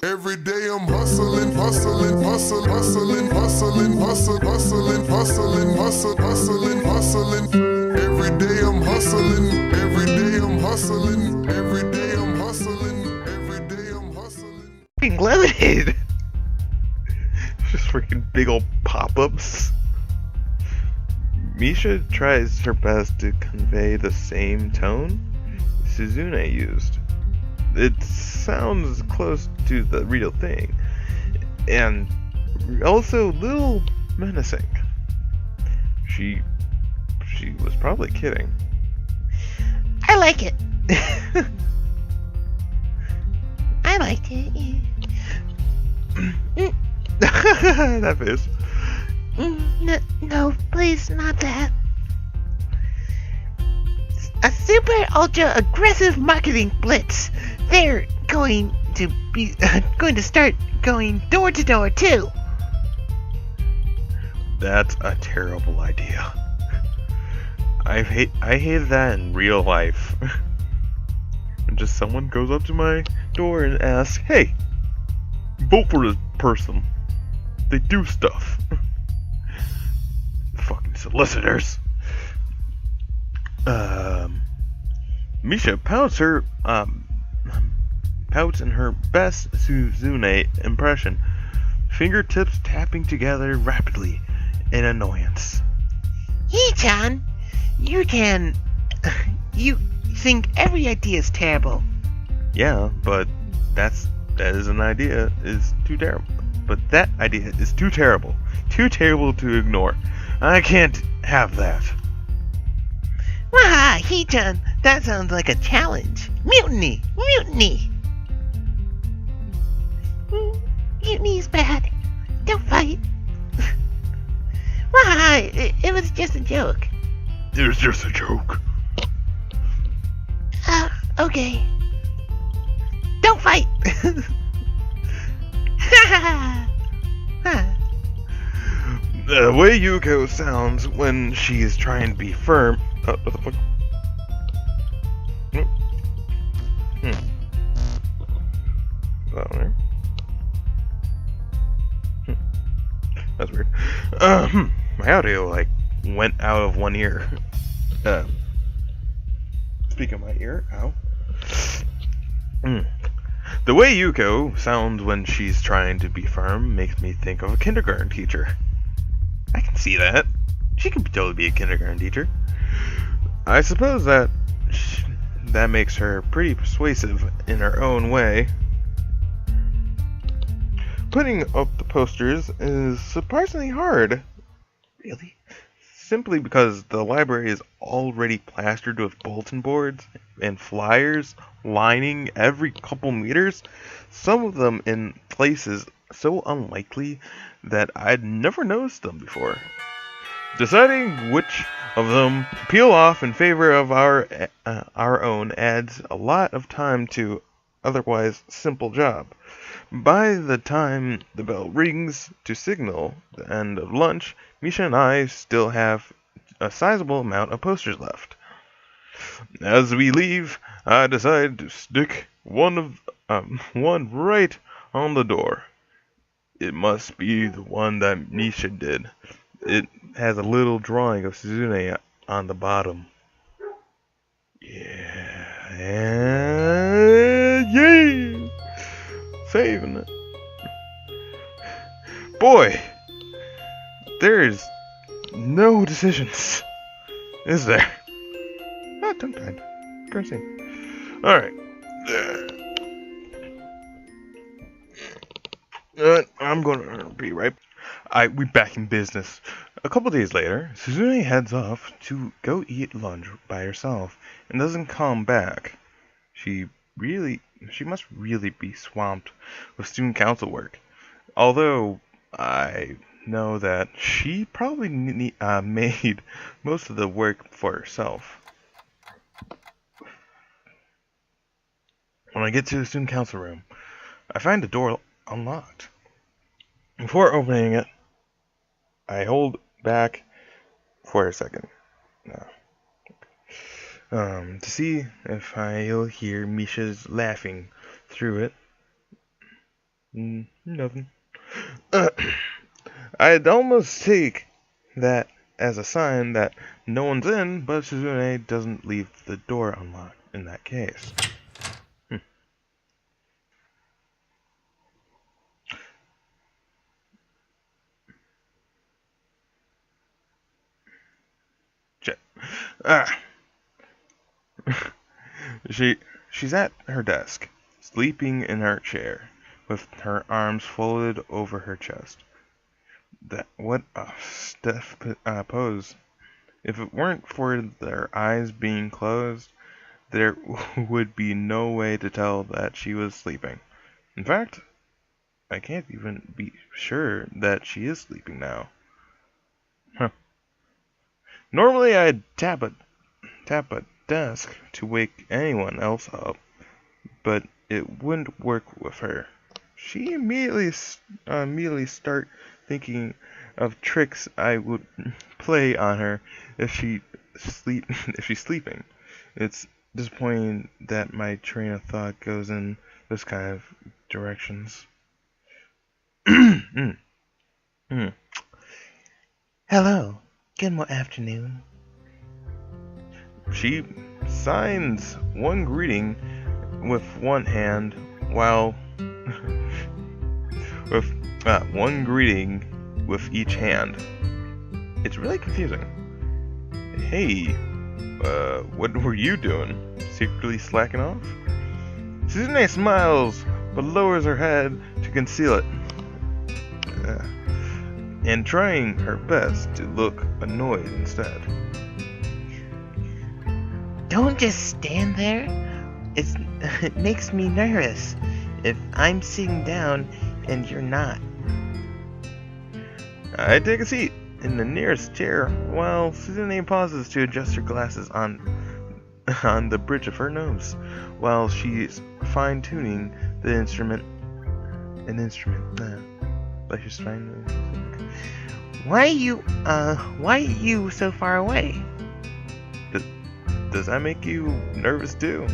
Every day I'm hustling, hustling, hustling, hustling, hustling, hustling, hustling, hustling, hustling, hustling, hustling. Every day I'm hustling, every day I'm hustling, every day I'm hustling, every day I'm hustling. Freaking limited. Just freaking big old pop-ups. Misha tries her best to convey the same tone Suzune used. It sounds close to the real thing, and also a little menacing. She was probably kidding. I like it. I liked it. That face. No, please, not that. A super ultra aggressive marketing blitz. They're going to start going door to door too. That's a terrible idea. I hated that in real life. And just someone goes up to my door and asks, "Hey, vote for this person. They do stuff." Fucking solicitors. Misha pouts in her best Suzune impression, fingertips tapping together rapidly in annoyance. Hee-chan, you think every idea is terrible. Yeah, but that is an idea is too terrible. But that idea is too terrible to ignore. I can't have that. Waha, Hee-chan, that sounds like a challenge. Mutiny! Mutiny's bad. Don't fight. Waha, it was just a joke. It was just a joke. Okay. Don't fight! The way Yuko sounds when she is trying to be firm. What the fuck? That one there? That's weird. My audio went out of one ear. Speaking of my ear, ow. The way Yuko sounds when she's trying to be firm makes me think of a kindergarten teacher. I can see that. She can totally be a kindergarten teacher. I suppose that makes her pretty persuasive in her own way. Putting up the posters is surprisingly hard. Really? Simply because the library is already plastered with bulletin boards and flyers lining every couple meters, some of them in places so unlikely that I'd never noticed them before. Deciding which of them to peel off in favor of our own adds a lot of time to otherwise simple job. By the time the bell rings to signal the end of lunch, Misha and I still have a sizable amount of posters left. As we leave, I decide to stick one right on the door. It must be the one that Misha did. It has a little drawing of Suzune on the bottom. Yeah, yay! Saving it. Boy, there's no decisions, is there? Ah, tongue-tied. Cursing. Alright. I'm gonna be right. We back in business. A couple days later, Suzune heads off to go eat lunch by herself and doesn't come back. She must really be swamped with student council work. Although I know that she probably made most of the work for herself. When I get to the student council room, I find the door unlocked. Before opening it, I hold back for a second. To see if I'll hear Misha's laughing through it. Nothing. I'd almost take that as a sign that no one's in, but Suzune doesn't leave the door unlocked in that case. Check. Ah. She's at her desk, sleeping in her chair, with her arms folded over her chest. What a stiff pose. If it weren't for their eyes being closed, there would be no way to tell that she was sleeping. In fact, I can't even be sure that she is sleeping now. Huh. Normally I'd tap a desk to wake anyone else up, but it wouldn't work with her. She immediately start thinking of tricks I would play on her if she's sleeping. It's disappointing that my train of thought goes in this kind of directions. Hello. Good afternoon. She signs one greeting with one hand while with one greeting with each hand. It's really confusing. Hey, what were you doing? Secretly slacking off? Suzune smiles, but lowers her head to conceal it. And trying her best to look annoyed instead. Don't just stand there. It makes me nervous if I'm sitting down and you're not. I take a seat in the nearest chair while Suzune pauses to adjust her glasses on the bridge of her nose while she's fine-tuning the instrument. Like she's fine. Why are you so far away? Does that make you nervous too?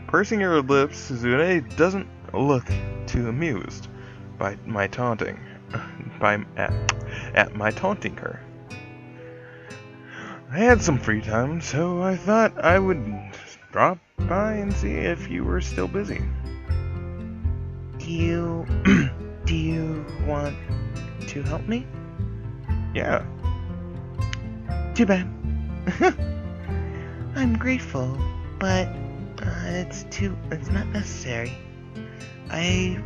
Pursing her lips, Suzune doesn't look too amused by my taunting. At my taunting her. I had some free time, so I thought I would drop by and see if you were still busy. Do you want to help me? Yeah. Too bad. I'm grateful, but it's not necessary. I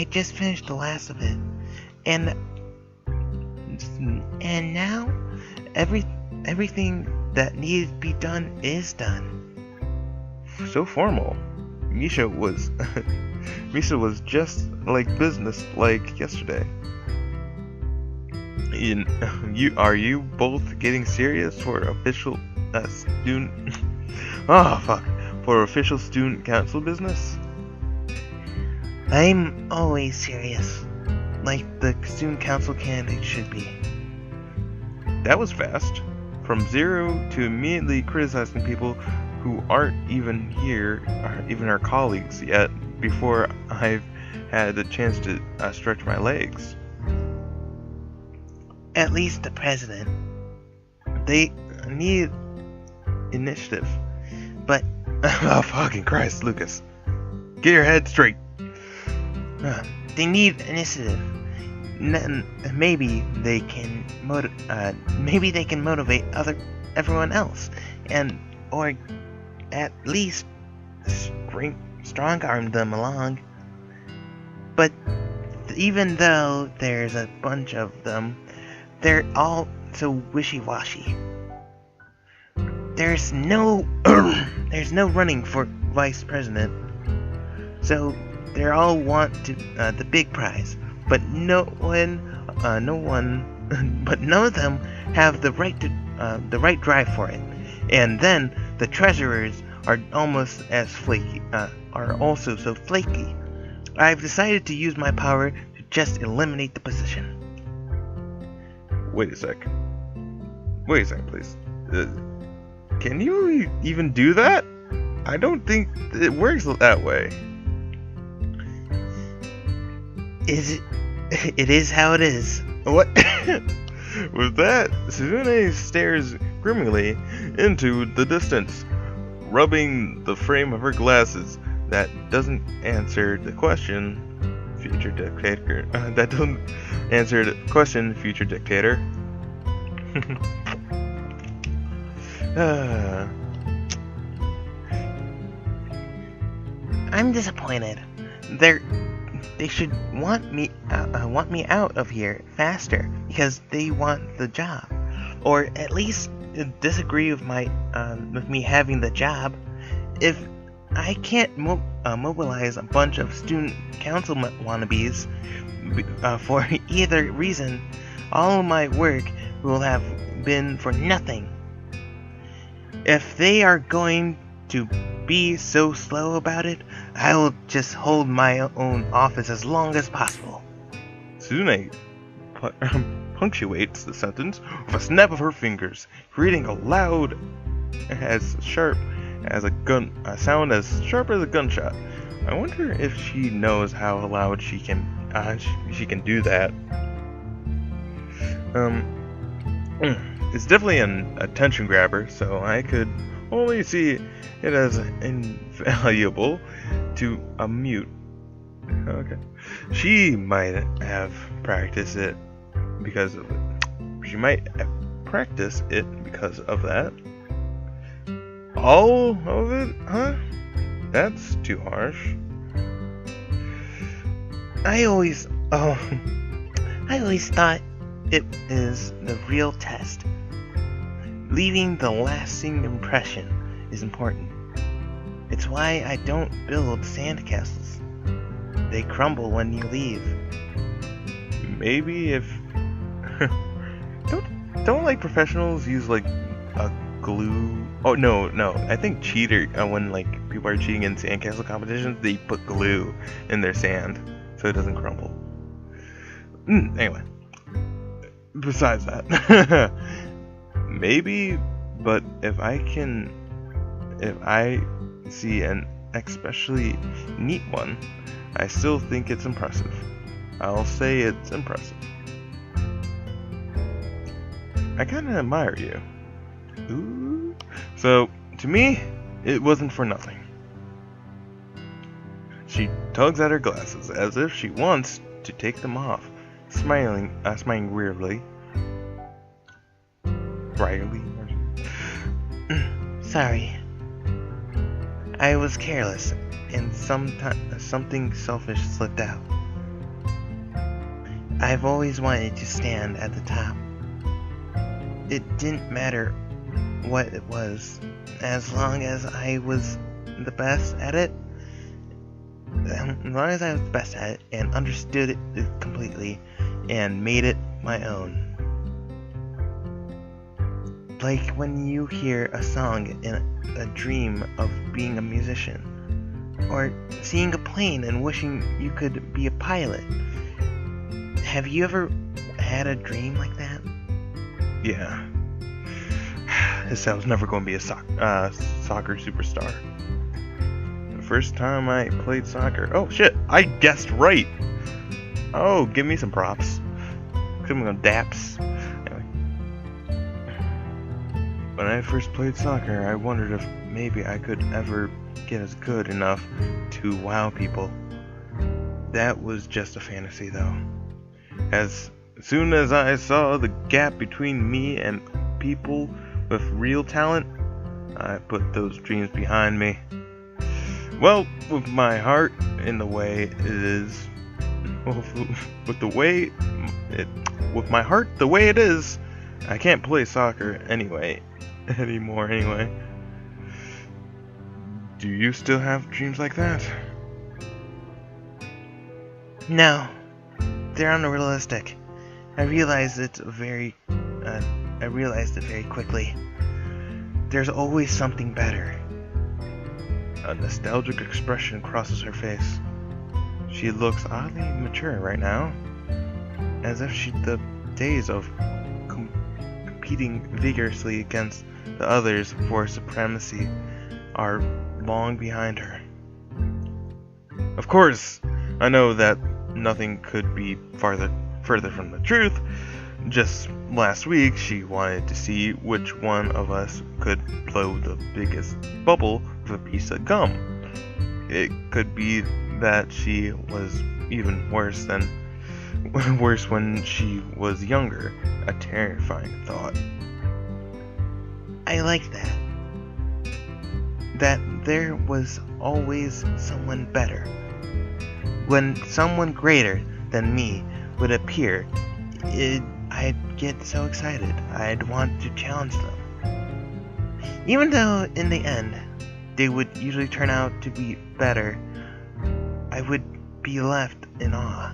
just finished the last of it, and now everything that needed to be done is done. So formal. Misha was just like business like yesterday. Are you both getting serious for official student? For official student council business? I'm always serious, like the student council candidate should be. That was fast. From zero to immediately criticizing people who aren't even here, even our colleagues yet, before I've had the chance to stretch my legs. At least the president. They need initiative, but... Oh, fucking Christ, Lucas. Get your head straight. They need initiative. Maybe they can motivate everyone else, or at least strong arm them along. But even though there's a bunch of them, they're all so wishy-washy. There's no running for vice president, so they all want to the big prize, but none of them have the right drive for it. And then the treasurers are also so flaky. I've decided to use my power to just eliminate the position. Wait a second, please. Can you even do that? I don't think it works that way. It is how it is. What? With that, Suzune stares grimly into the distance, rubbing the frame of her glasses. That doesn't answer the question, future dictator. That doesn't answer the question, future dictator. I'm disappointed. They should want me out of here faster because they want the job, or at least disagree with me having the job. If I can't mobilize a bunch of student council wannabes for either reason, all of my work will have been for nothing. If they are going to be so slow about it, I will just hold my own office as long as possible. Suzune punctuates the sentence with a snap of her fingers, creating a loud, as sharp as a sound as sharp as a gunshot. I wonder if she knows how loud she can do that. It's definitely an attention grabber, so I could only see it as invaluable to a mute. Okay. She might have practiced it because of it. She might have practiced it because of that. All of it? Huh? That's too harsh. I always thought it is the real test. Leaving the lasting impression is important. It's why I don't build sandcastles. They crumble when you leave. Maybe if don't like professionals use like a glue. Oh no, I think when like people are cheating in sandcastle competitions, they put glue in their sand so it doesn't crumble. Anyway, besides that, maybe, but if I see an especially neat one, I still think it's impressive. I'll say it's impressive. I kinda admire you. Ooh. So, to me, it wasn't for nothing. She tugs at her glasses as if she wants to take them off, smiling weirdly. Sorry. I was careless, and something selfish slipped out. I've always wanted to stand at the top. It didn't matter what it was, as long as I was the best at it. As long as I was the best at it and understood it completely and made it my own. Like when you hear a song in a dream of being a musician, or seeing a plane and wishing you could be a pilot. Have you ever had a dream like that? Yeah. I said I was never going to be a soccer superstar. The first time I played soccer. Oh shit! I guessed right. Oh, give me some props. Come on, daps. Anyway. When I first played soccer, I wondered if maybe I could ever get as good enough to wow people. That was just a fantasy, though. As soon as I saw the gap between me and people with real talent, I put those dreams behind me. Well, with my heart in the way it is, with my heart the way it is, I can't play soccer anymore anyway. Do you still have dreams like that? No, they're unrealistic. I realized it very quickly. There's always something better. A nostalgic expression crosses her face. She looks oddly mature right now, as if the days of competing vigorously against the others for supremacy are long behind her. Of course, I know that nothing could be further from the truth. Just last week, she wanted to see which one of us could blow the biggest bubble with a piece of gum. It could be that she was even worse when she was younger. A terrifying thought. I like that. That there was always someone better. When someone greater than me would appear, I'd get so excited. I'd want to challenge them. Even though in the end they would usually turn out to be better, I would be left in awe.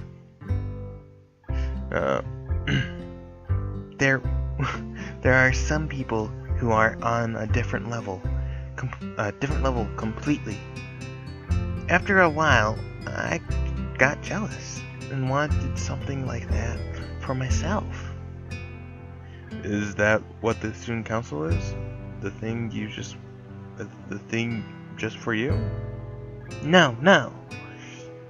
There are some people who are on a different level completely. After a while, I got jealous and wanted something like that for myself. Is that what the student council is? The thing just for you? No.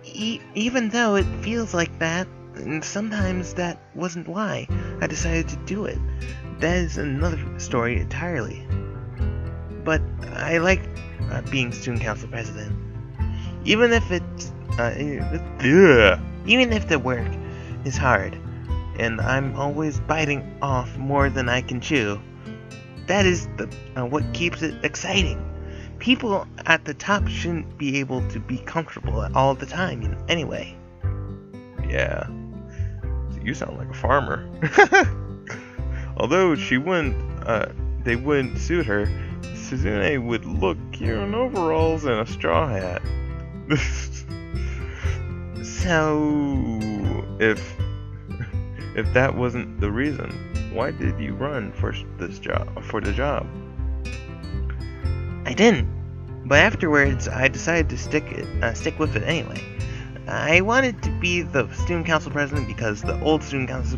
Even though it feels like that, and sometimes that wasn't why I decided to do it. That is another story entirely. But I like being student council president. Even if even if the work is hard, and I'm always biting off more than I can chew, that is what keeps it exciting. People at the top shouldn't be able to be comfortable all the time anyway. Yeah. You sound like a farmer. Although they wouldn't suit her, Suzune would look cute in overalls and a straw hat. So, if that wasn't the reason, why did you run for the job? I didn't, but afterwards I decided to stick with it anyway. I wanted to be the student council president because the old student council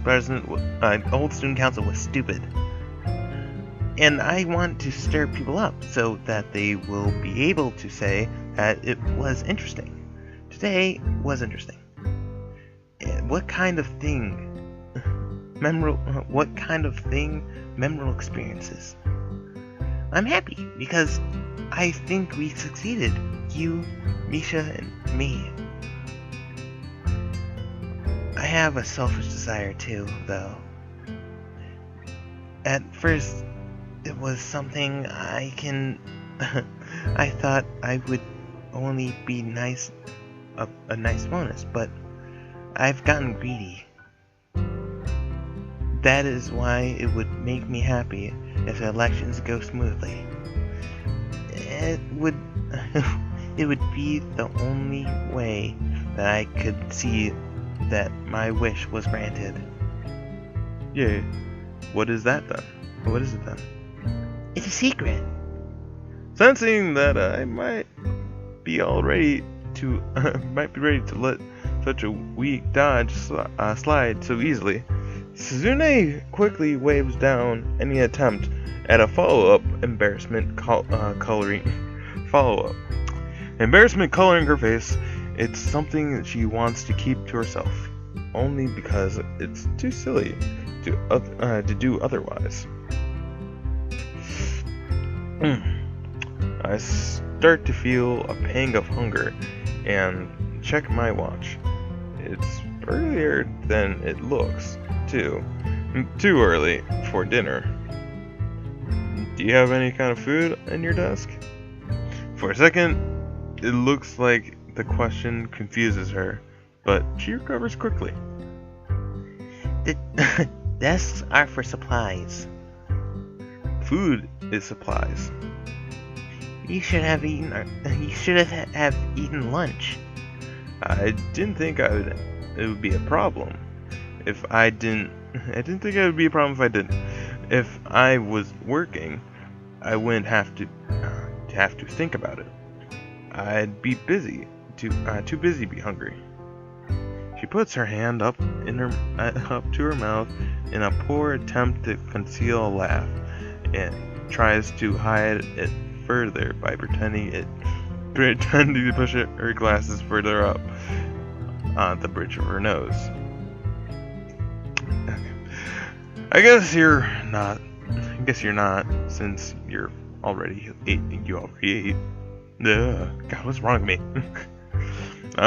was stupid. And I want to stir people up so that they will be able to say that it was interesting. Today was interesting. And what kind of memorable experiences? I'm happy because I think we succeeded. You, Misha, and me. I have a selfish desire too, though. At first, it was something I thought I would only be a nice bonus, but I've gotten greedy. That is why it would make me happy if the elections go smoothly. It would be the only way that I could see that my wish was granted. Yeah. What is that then? What is it then? It's a secret. Sensing that I might be ready to let such a weak dodge slide so easily, Suzune quickly waves down any attempt at a follow-up. Embarrassment coloring her face. It's something that she wants to keep to herself, only because it's too silly to do otherwise. I start to feel a pang of hunger and check my watch. It's earlier than it looks, too. Too early for dinner. Do you have any kind of food in your desk? For a second, it looks like the question confuses her, but she recovers quickly. The desks are for supplies. Food is supplies. You should have eaten lunch. I didn't think it would be a problem if I didn't. I didn't think it would be a problem if I didn't. If I was working, I wouldn't have to think about it. I'd be busy, too busy to be hungry. She puts her hand up to her mouth in a poor attempt to conceal a laugh, and tries to hide it further by pretending to push her glasses further up. on the bridge of her nose. I guess you're not. Since you already ate. Ugh, God, what's wrong with me?